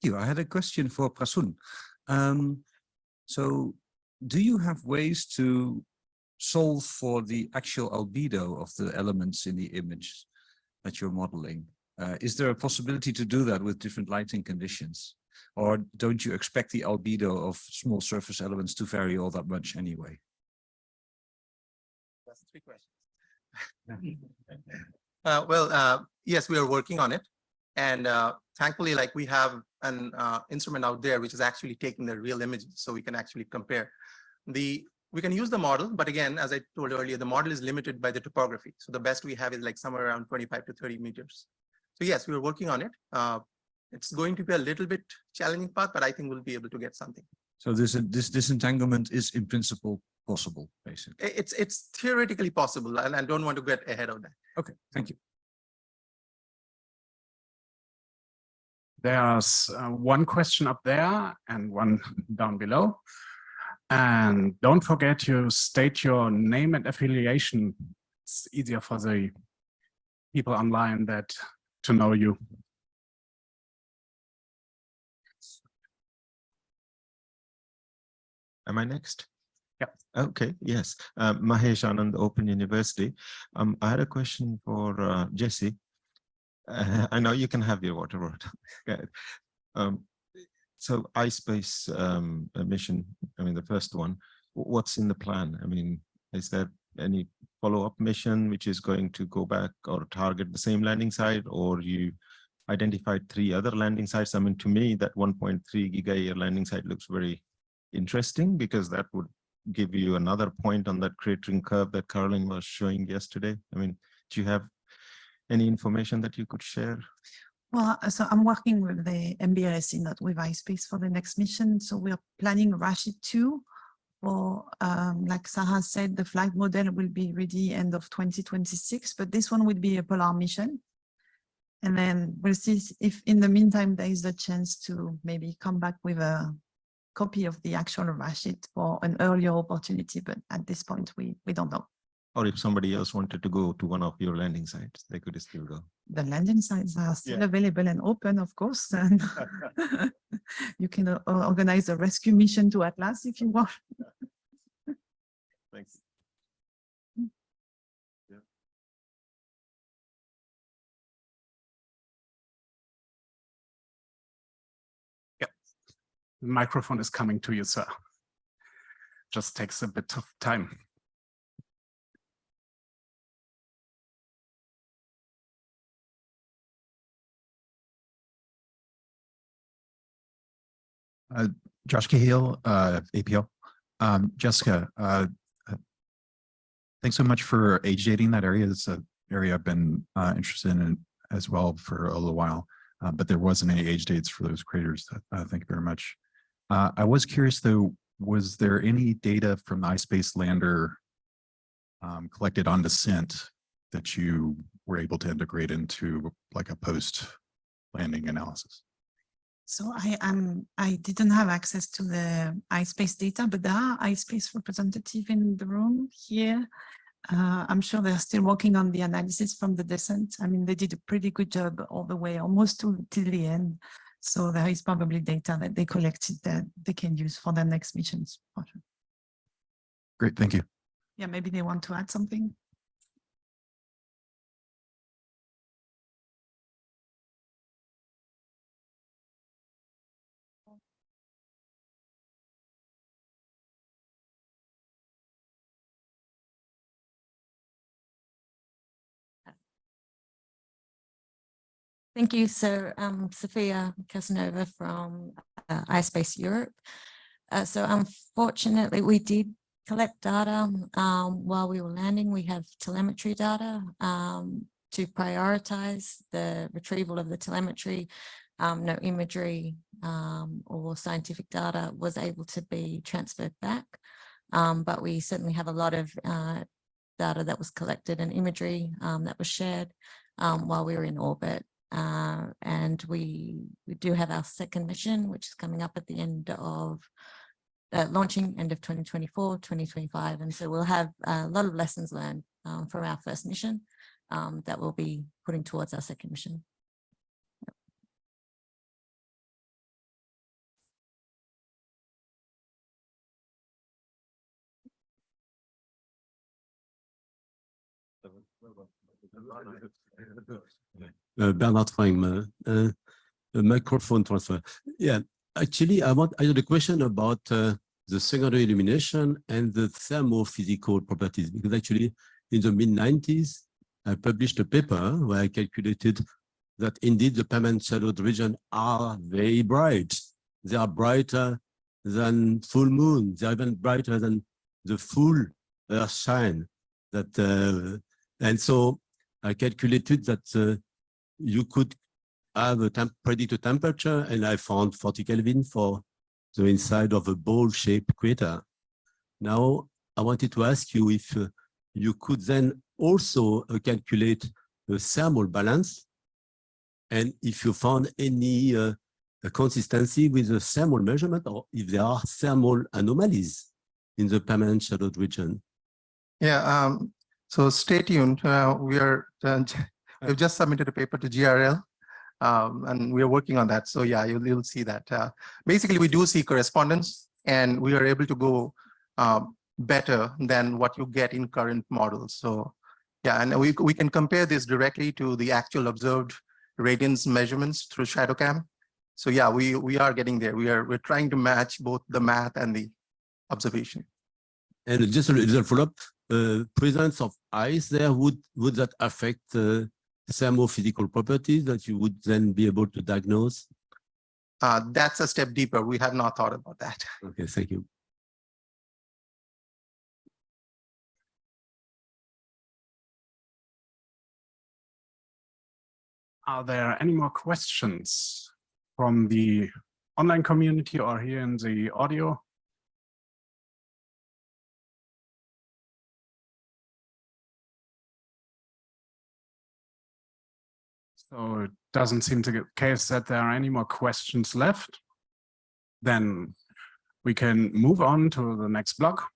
you. I had a question for Prasun. So do you have ways to solve for the actual albedo of the elements in the image that you're modeling? Is there a possibility to do that with different lighting conditions? Or don't you expect the albedo of small surface elements to vary all that much anyway? That's 3 questions. Yes, we are working on it. And thankfully, like we have an instrument out there which is actually taking the real images, so we can actually compare. We can use the model, but again, as I told earlier, the model is limited by the topography. So the best we have is like somewhere around 25 to 30 meters. So yes, we are working on it. It's going to be a little bit challenging path, but I think we'll be able to get something. So this disentanglement is in principle possible, basically. It's theoretically possible, and I don't want to get ahead of that. Okay, thank you. There's one question up there and one down below. And don't forget to state your name and affiliation. It's easier for the people online to know you. Am I next? Yeah. Okay, yes. Mahesh Anand, Open University. I had a question for Jesse. I know you can have your water bottle. So iSpace mission, I mean, the first one, what's in the plan? I mean, is there any follow-up mission which is going to go back or target the same landing site, or you identified 3 other landing sites? I mean, to me, that 1.3 giga-year landing site looks very interesting, because that would give you another point on that cratering curve that Caroline was showing yesterday. I mean, do you have any information that you could share? Well, so I'm working with the MBLSC, not with iSpace, for the next mission. So we are planning Rashid 2 for, like Sarah said, the flight model will be ready end of 2026, but this one would be a polar mission. And then we'll see if in the meantime, there is a chance to maybe come back with a copy of the actual Rashid for an earlier opportunity. But at this point, we don't know. Or if somebody else wanted to go to one of your landing sites, they could still go. The landing sites are still available and open, of course. And you can organize a rescue mission to Atlas if you want. Thanks. Yeah. Yeah. The microphone is coming to you, sir. Just takes a bit of time. Josh Cahill, APL. Jessica, thanks so much for age dating that area. It's an area I've been interested in as well for a little while, but there wasn't any age dates for those craters. Thank you very much. I was curious though, was there any data from the iSpace lander collected on descent that you were able to integrate into like a post-landing analysis? So I didn't have access to the iSpace data, but there are iSpace representatives in the room here. I'm sure they're still working on the analysis from the descent. I mean, they did a pretty good job all the way, almost till the end. So there is probably data that they collected that they can use for their next missions. Great, thank you. Yeah, maybe they want to add something. Thank you. So Sophia Casanova from iSpace Europe. So unfortunately, we did collect data while we were landing. We have telemetry data to prioritize the retrieval of the telemetry. No imagery or scientific data was able to be transferred back. But we certainly have a lot of data that was collected and imagery that was shared while we were in orbit. And we do have our second mission, which is coming up at the end of launching end of 2024, 2025. And so we'll have a lot of lessons learned from our first mission that we'll be putting towards our second mission. Bernard Frame, microphone transfer. Yeah, actually, I had a question about the secondary illumination and the thermophysical properties, because actually in the mid-90s, I published a paper where I calculated that indeed the permanent shadowed region are very bright. They are brighter than full moon. They are even brighter than the full earth shine. And so I calculated that you could have a predicted temperature, and I found 40 Kelvin for the inside of a bowl-shaped crater. Now, I wanted to ask you if you could then also calculate the thermal balance, and if you found any consistency with the thermal measurement, or if there are thermal anomalies in the permanent shadowed region. Yeah, so stay tuned. We've just submitted a paper to GRL. And we are working on that. So yeah, you'll see that. Basically, we do see correspondence, and we are able to go better than what you get in current models. So yeah, and we can compare this directly to the actual observed radiance measurements through ShadowCam. So yeah, we are getting there. We're trying to match both the math and the observation. And just a little follow-up, presence of ice there, would that affect thermophysical properties that you would then be able to diagnose? That's a step deeper. We have not thought about that. Okay, thank you. Are there any more questions from the online community or here in the audio? So it doesn't seem to be the case that there are any more questions left. Then we can move on to the next block.